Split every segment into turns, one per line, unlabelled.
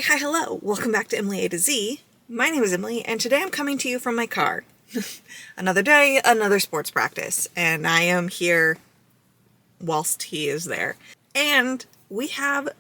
Hi, hello. Welcome back to Emily A to Z. My name is Emily, and today I'm coming to you from my car. Another day, another sports practice, and I am here whilst he is there. And we have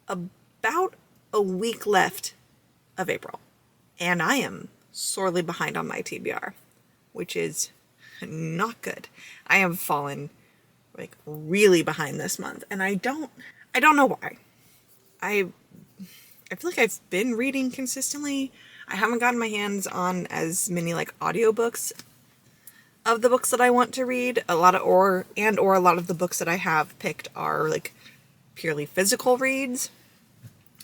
about a week left of April, and I am sorely behind on my TBR, which is not good. I have fallen really behind this month, and I don't know why. I feel like I've been reading consistently. I haven't gotten my hands on as many audiobooks of the books that I want to read. A lot of the books that I have picked are purely physical reads,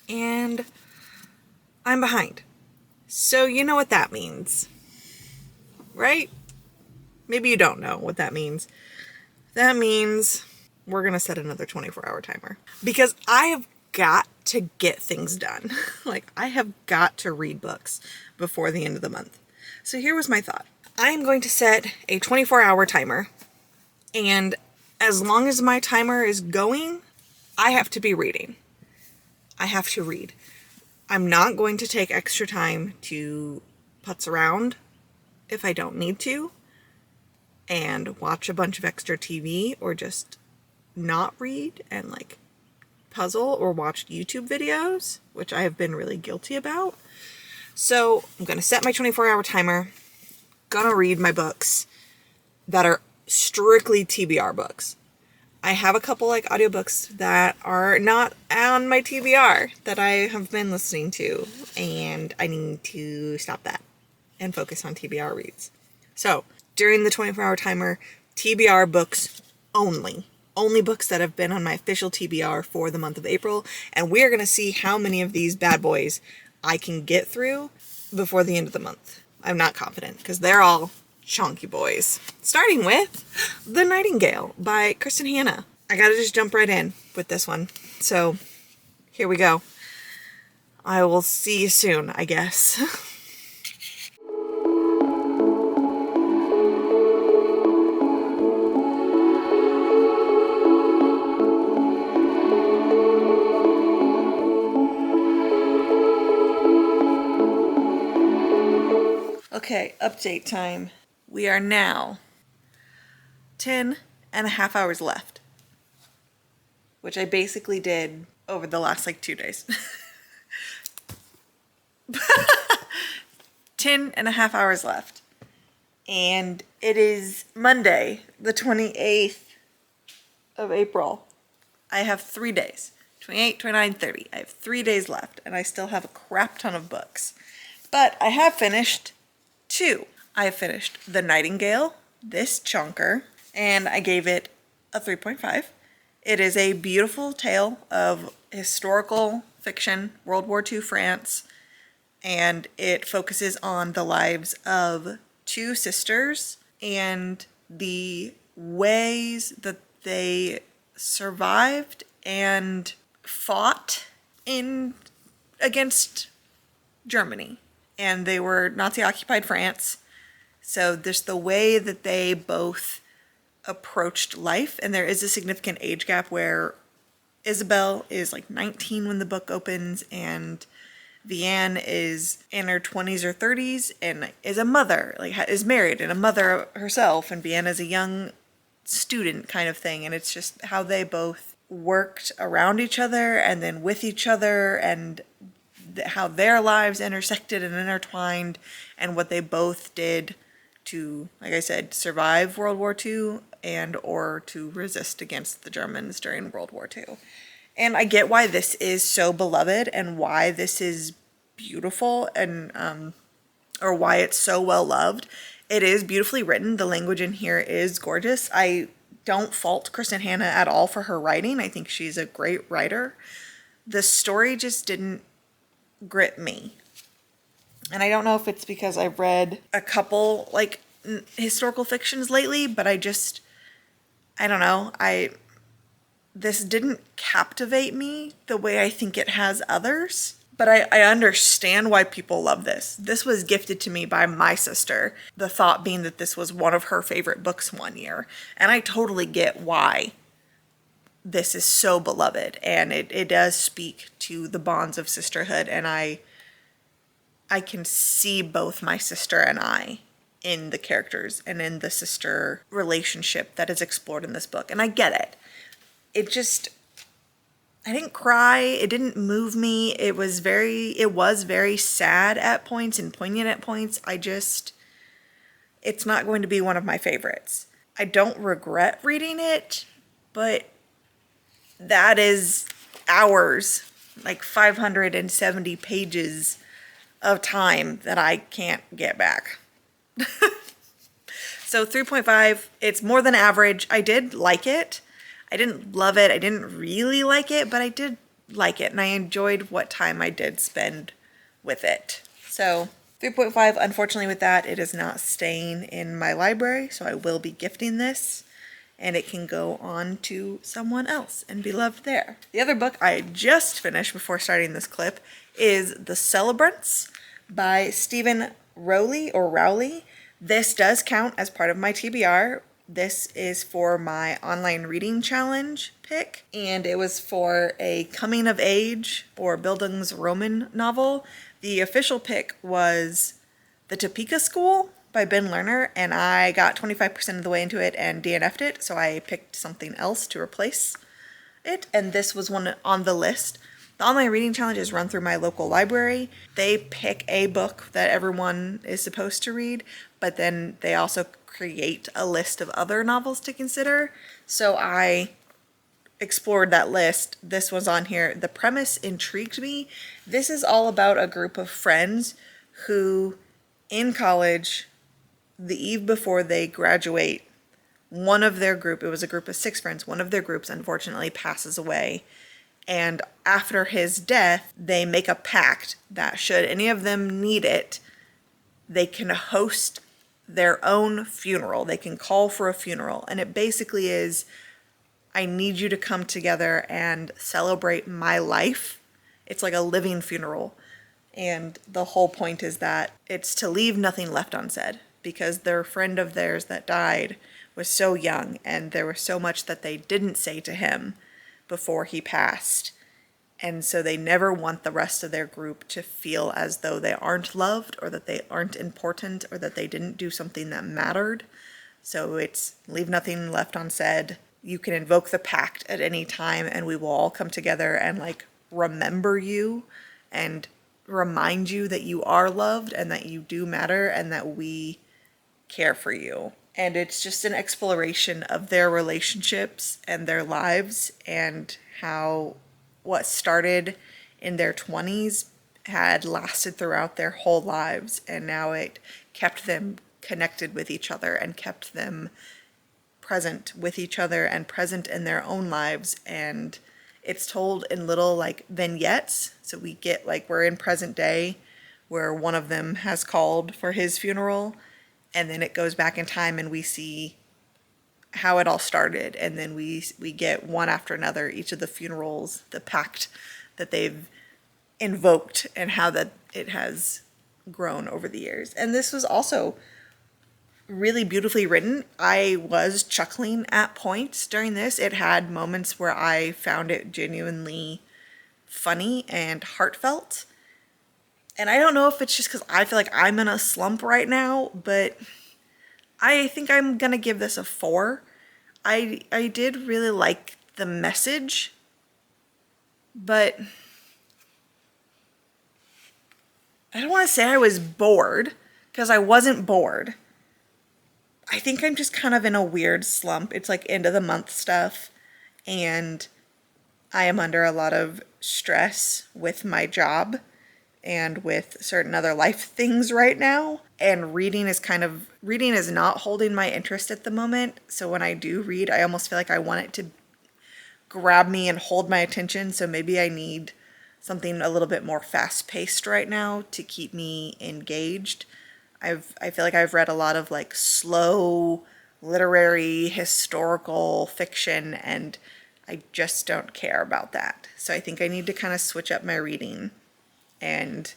and I'm behind. So you know what that means, right? Maybe you don't know what that means. That means we're gonna set another 24-hour timer because I have got to get things done. I have got to read books before the end of the month. So here was my thought. I am going to set a 24-hour timer, and as long as my timer is going, I have to be reading. I have to read. I'm not going to take extra time to putz around if I don't need to and watch a bunch of extra TV or just not read and puzzle or watch YouTube videos, which I have been really guilty about. So I'm going to set my 24-hour timer, gonna read my books that are strictly TBR books. I have a couple audiobooks that are not on my TBR that I have been listening to, and I need to stop that and focus on TBR reads. So during the 24-hour timer, TBR books only. Only books that have been on my official TBR for the month of April, and we're going to see how many of these bad boys I can get through before the end of the month. I'm not confident, because they're all chunky boys. Starting with The Nightingale by Kristen Hanna. I gotta just jump right in with this one. So, here we go. I will see you soon, I guess. Okay, update time. We are now 10 and a half hours left, which I basically did over the last 2 days. 10 and a half hours left. And it is Monday, the 28th of April. I have 3 days. 28, 29, 30. I have 3 days left, and I still have a crap ton of books. But I have finished 2. I have finished The Nightingale, this chunker, and I gave it a 3.5. It is a beautiful tale of historical fiction, World War II France, and it focuses on the lives of 2 sisters and the ways that they survived and fought against Germany. And they were Nazi-occupied France. So there's the way that they both approached life. And there is a significant age gap where Isabel is 19 when the book opens, and Vianne is in her 20s or 30s and is a mother, is married and a mother herself. And Vianne is a young student kind of thing. And it's just how they both worked around each other and then with each other, and how their lives intersected and intertwined, and what they both did to, like I said, survive World War II and or to resist against the Germans during World War II. And I get why this is so beloved and why this is beautiful and or why it's so well loved. It is beautifully written. The language in here is gorgeous. I don't fault Kristen Hanna at all for her writing. I think she's a great writer. The story just didn't grip me. And I don't know if it's because I've read a couple historical fictions lately, but I don't know. This didn't captivate me the way I think it has others. But I understand why people love this. This was gifted to me by my sister, the thought being that this was one of her favorite books one year. And I totally get why this is so beloved, and it does speak to the bonds of sisterhood, and I can see both my sister and I in the characters and in the sister relationship that is explored in this book. And I get it. I didn't cry. It didn't move me. It was very sad at points and poignant at points. It's not going to be one of my favorites. I don't regret reading it, but that is hours, like 570 pages of time that I can't get back. So 3.5, it's more than average. I did like it. I didn't love it. I didn't really like it, but I did like it, and I enjoyed what time I did spend with it. So 3.5, unfortunately with that, it is not staying in my library, so I will be gifting this, and it can go on to someone else and be loved there. The other book I just finished before starting this clip is The Celebrants by Stephen Rowley. This does count as part of my TBR. This is for my online reading challenge pick, and it was for a coming of age or Bildungsroman novel. The official pick was The Topeka School by Ben Lerner, and I got 25% of the way into it and DNF'd it, so I picked something else to replace it, and this was one on the list. The online reading challenge is run through my local library. They pick a book that everyone is supposed to read, but then they also create a list of other novels to consider. So I explored that list. This was on here. The premise intrigued me. This is all about a group of friends who, in college, the eve before they graduate, one of their group, it was a group of 6 friends, one of their groups unfortunately passes away. And after his death, they make a pact that should any of them need it, they can host their own funeral. They can call for a funeral. And it basically is, I need you to come together and celebrate my life. It's like a living funeral. And the whole point is that it's to leave nothing left unsaid, because their friend of theirs that died was so young, and there was so much that they didn't say to him before he passed. And so they never want the rest of their group to feel as though they aren't loved, or that they aren't important, or that they didn't do something that mattered. So it's leave nothing left unsaid. You can invoke the pact at any time, and we will all come together and like remember you and remind you that you are loved and that you do matter and that we care for you. And it's just an exploration of their relationships and their lives, and how what started in their 20s had lasted throughout their whole lives, and now it kept them connected with each other and kept them present with each other and present in their own lives. And it's told in little like vignettes, so we get like, we're in present day where one of them has called for his funeral, and then it goes back in time and we see how it all started, and then we get one after another each of the funerals, the pact that they've invoked, and how that it has grown over the years. And this was also really beautifully written. I was chuckling at points during this. It had moments where I found it genuinely funny and heartfelt. And I don't know if it's just because I feel like I'm in a slump right now, but I think I'm going to give this a 4. I did really like the message, but I don't want to say I was bored, because I wasn't bored. I think I'm just kind of in a weird slump. It's like end of the month stuff, and I am under a lot of stress with my job and with certain other life things right now. And reading is not holding my interest at the moment. So when I do read, I almost feel like I want it to grab me and hold my attention. So maybe I need something a little bit more fast-paced right now to keep me engaged. I feel like I've read a lot of like slow literary historical fiction, and I just don't care about that. So I think I need to kind of switch up my reading, and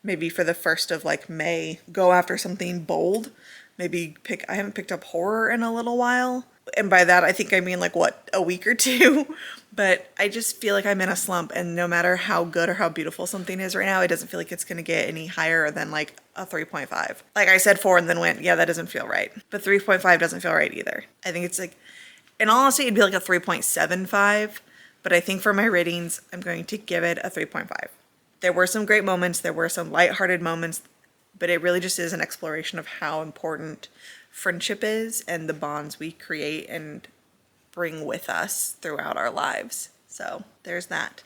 maybe for the 1st of like May, go after something bold. Maybe I haven't picked up horror in a little while, And by that, I think I mean like, what, a week or two? But I just feel like I'm in a slump, and no matter how good or how beautiful something is right now, it doesn't feel like it's going to get any higher than like a 3.5. Like I said 4 and then went, yeah, that doesn't feel right. But 3.5 doesn't feel right either. I think it's like, in all honesty, it'd be like a 3.75. But I think for my ratings, I'm going to give it a 3.5. There were some great moments. There were some lighthearted moments. But it really just is an exploration of how important friendship is and the bonds we create and bring with us throughout our lives. So there's that.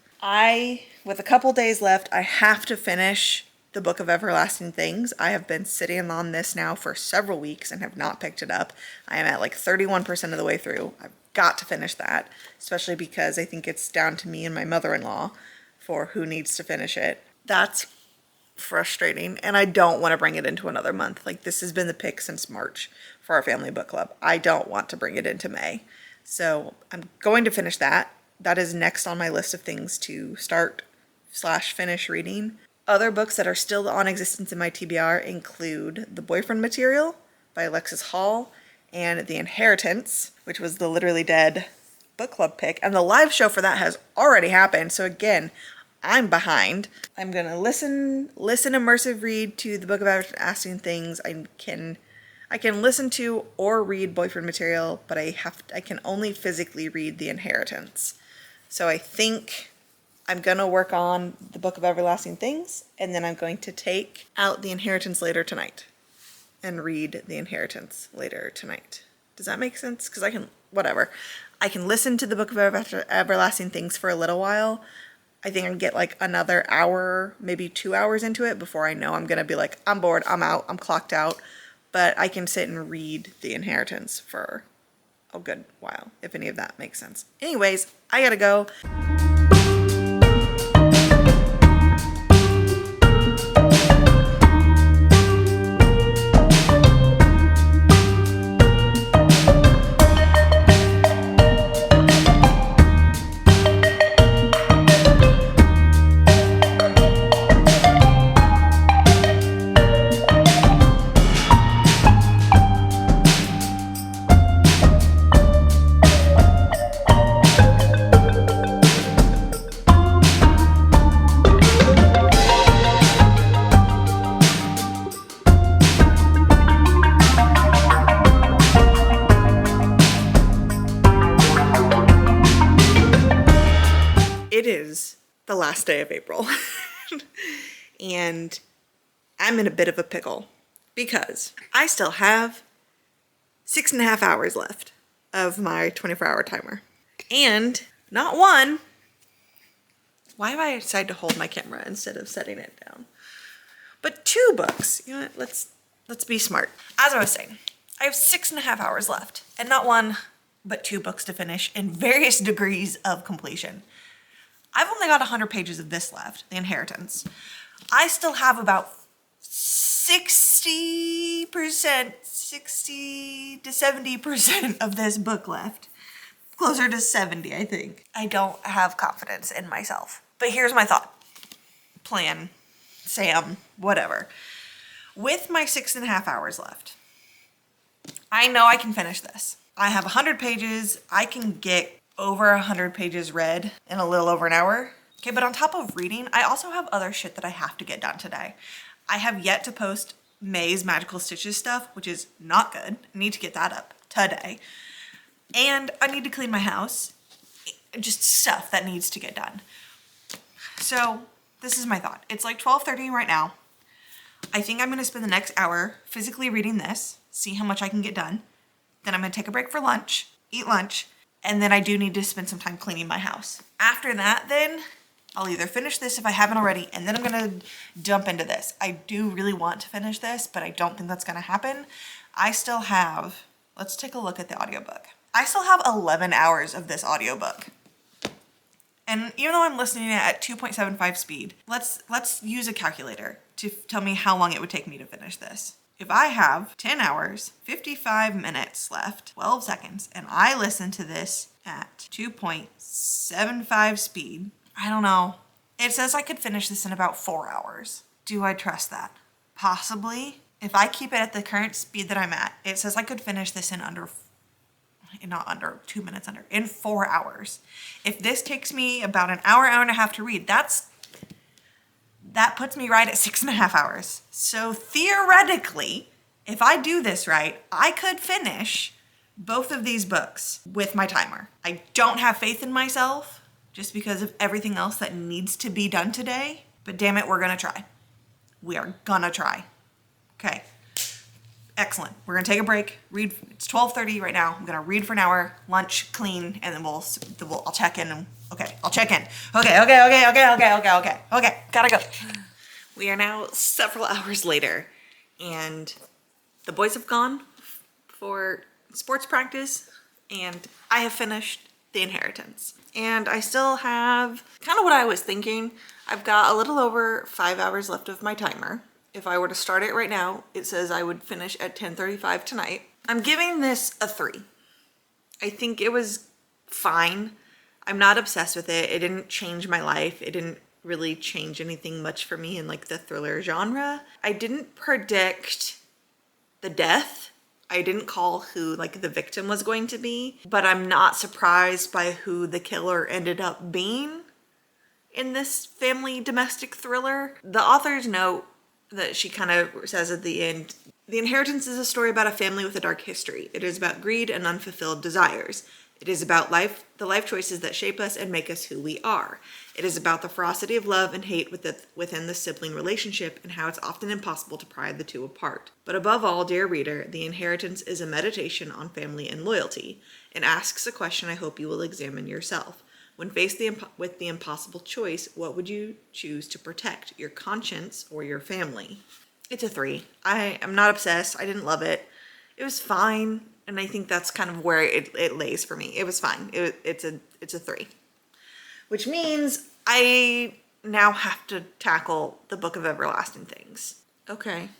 With a couple days left, I have to finish the Book of Everlasting Things. I have been sitting on this now for several weeks and have not picked it up. I am at like 31% of the way through. I've got to finish that, especially because I think it's down to me and my mother-in-law for who needs to finish it. That's frustrating, and I don't want to bring it into another month. Like, this has been the pick since March for our family book club. I don't want to bring it into May. So I'm going to finish that. That is next on my list of things to start/finish reading. Other books that are still on existence in my TBR include The Boyfriend Material by Alexis Hall and The Inheritance, which was the Literally Dead book club pick. And the live show for that has already happened. So again, I'm behind. I'm going to listen immersive read to The Book of Everlasting Things. I can listen to or read Boyfriend Material, but I can only physically read The Inheritance. So I think I'm going to work on The Book of Everlasting Things, and then I'm going to take out The Inheritance later tonight and read The Inheritance later tonight. Does that make sense? Because I can listen to The Book of Everlasting Things for a little while. I think I can get like another hour, maybe 2 hours into it before I know I'm going to be like, I'm bored, I'm out, I'm clocked out. But I can sit and read The Inheritance for a good while, if any of that makes sense. Anyways, I gotta go. It is the last day of April, and I'm in a bit of a pickle because I still have 6.5 hours left of my 24-hour timer. And not one, why have I decided to hold my camera instead of setting it down? But 2 books. You know what, let's be smart. As I was saying, I have 6.5 hours left, and not one, but 2 books to finish in various degrees of completion. I've only got 100 pages of this left, The Inheritance. I still have about 60% to 70% of this book left. Closer to 70, I think. I don't have confidence in myself. But here's my thought. Plan. Sam. Whatever. With my 6.5 hours left, I know I can finish this. I have 100 pages. I can get over 100 pages read in a little over an hour. Okay, but on top of reading, I also have other shit that I have to get done today. I have yet to post May's Magical Stitches stuff, which is not good. I need to get that up today. And I need to clean my house. Just stuff that needs to get done. So this is my thought. It's like 12:30 right now. I think I'm going to spend the next hour physically reading this, see how much I can get done. Then I'm going to take a break for lunch, eat lunch, and then I do need to spend some time cleaning my house. After that, then I'll either finish this if I haven't already, and then I'm gonna jump into this. I do really want to finish this, but I don't think that's gonna happen. I still have, let's take a look at the audiobook. I still have 11 hours of this audiobook. And even though I'm listening at 2.75 speed, let's use a calculator to tell me how long it would take me to finish this. If I have 10 hours, 55 minutes left, 12 seconds, and I listen to this at 2.75 speed, I don't know. It says I could finish this in about 4 hours. Do I trust that? Possibly. If I keep it at the current speed that I'm at, it says I could finish this in under not under, 2 minutes under, in 4 hours. If this takes me about an hour, hour and a half to read, that puts me right at 6.5 hours. So theoretically, if I do this right, I could finish both of these books with my timer. I don't have faith in myself just because of everything else that needs to be done today, but damn it, we're gonna try. We are gonna try. Okay, excellent. We're gonna take a break, read. It's 12:30 right now. I'm gonna read for an hour, lunch, clean, and then I'll check in. I'll check in. Okay, gotta go. We are now several hours later, and the boys have gone for sports practice, and I have finished The Inheritance. And I still have kind of what I was thinking. I've got a little over 5 hours left of my timer. If I were to start it right now, it says I would finish at 10:35 tonight. I'm giving this a 3. I think it was fine. I'm not obsessed with it. It didn't change my life. It didn't really change anything much for me in like the thriller genre. I didn't predict the death. I didn't call who like the victim was going to be, but I'm not surprised by who the killer ended up being in this family domestic thriller. The author's note that she kind of says at the end, The Inheritance is a story about a family with a dark history. It is about greed and unfulfilled desires. It is about the life choices that shape us and make us who we are. It is about the ferocity of love and hate within the sibling relationship and how it's often impossible to pry the two apart. But above all, dear reader, The Inheritance is a meditation on family and loyalty. It asks a question I hope you will examine yourself. When faced with the impossible choice, what would you choose to protect, your conscience or your family? It's a 3. I am not obsessed. I didn't love it. It was fine. And I think that's kind of where it lays for me. It was fine. It's a 3. Which means I now have to tackle the Book of Everlasting Things. Okay.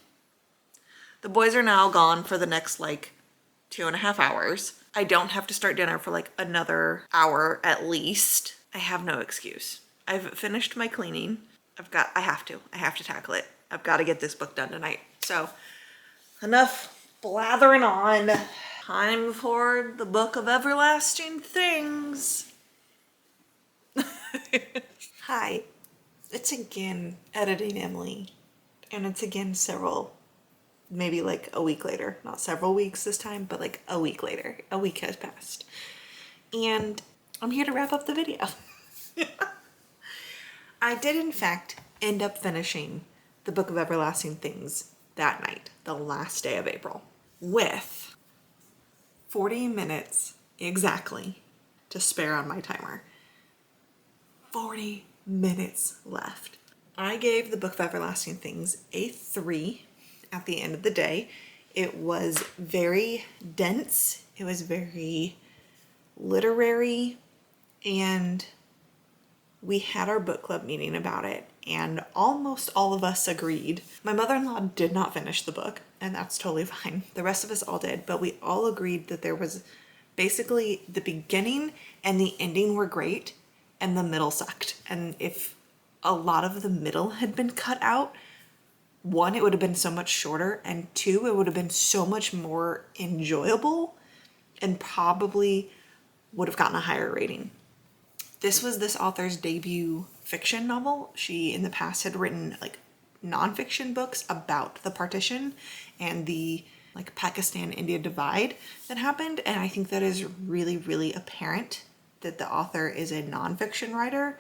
The boys are now gone for the next like 2.5 hours. I don't have to start dinner for like another hour at least. I have no excuse. I've finished my cleaning. I have to tackle it. I've got to get this book done tonight. So enough blathering on. Time for the Book of Everlasting Things. Hi, it's again Editing Emily, and it's again maybe like a week later. Not several weeks this time, but like a week later. A week has passed. And I'm here to wrap up the video. I did in fact end up finishing the Book of Everlasting Things that night, the last day of April, with 40 minutes exactly to spare on my timer. 40 minutes left. I gave the Book of Everlasting Things a 3 at the end of the day. It was very dense. It was very literary, and we had our book club meeting about it, and almost all of us agreed. My mother-in-law did not finish the book, and that's totally fine. The rest of us all did, but we all agreed that there was basically the beginning and the ending were great, and the middle sucked. And if a lot of the middle had been cut out, 1, it would have been so much shorter, and 2, it would have been so much more enjoyable and probably would have gotten a higher rating. This was this author's debut fiction novel. She in the past had written like nonfiction books about the partition and the like Pakistan-India divide that happened. And I think that is really, really apparent that the author is a nonfiction writer.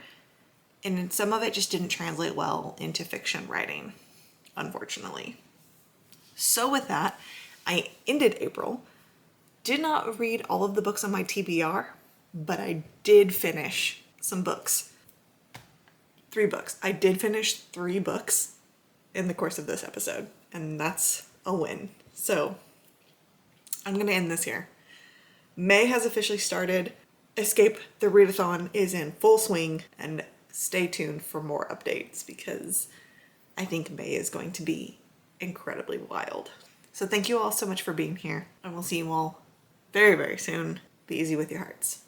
And some of it just didn't translate well into fiction writing, unfortunately. So with that, I ended April. Did not read all of the books on my TBR, but I did finish some books. 3 books. I did finish 3 books in the course of this episode, and that's a win. So I'm going to end this here. May has officially started. Escape the Readathon is in full swing, and stay tuned for more updates because I think May is going to be incredibly wild. So thank you all so much for being here, and we'll see you all very, very soon. Be easy with your hearts.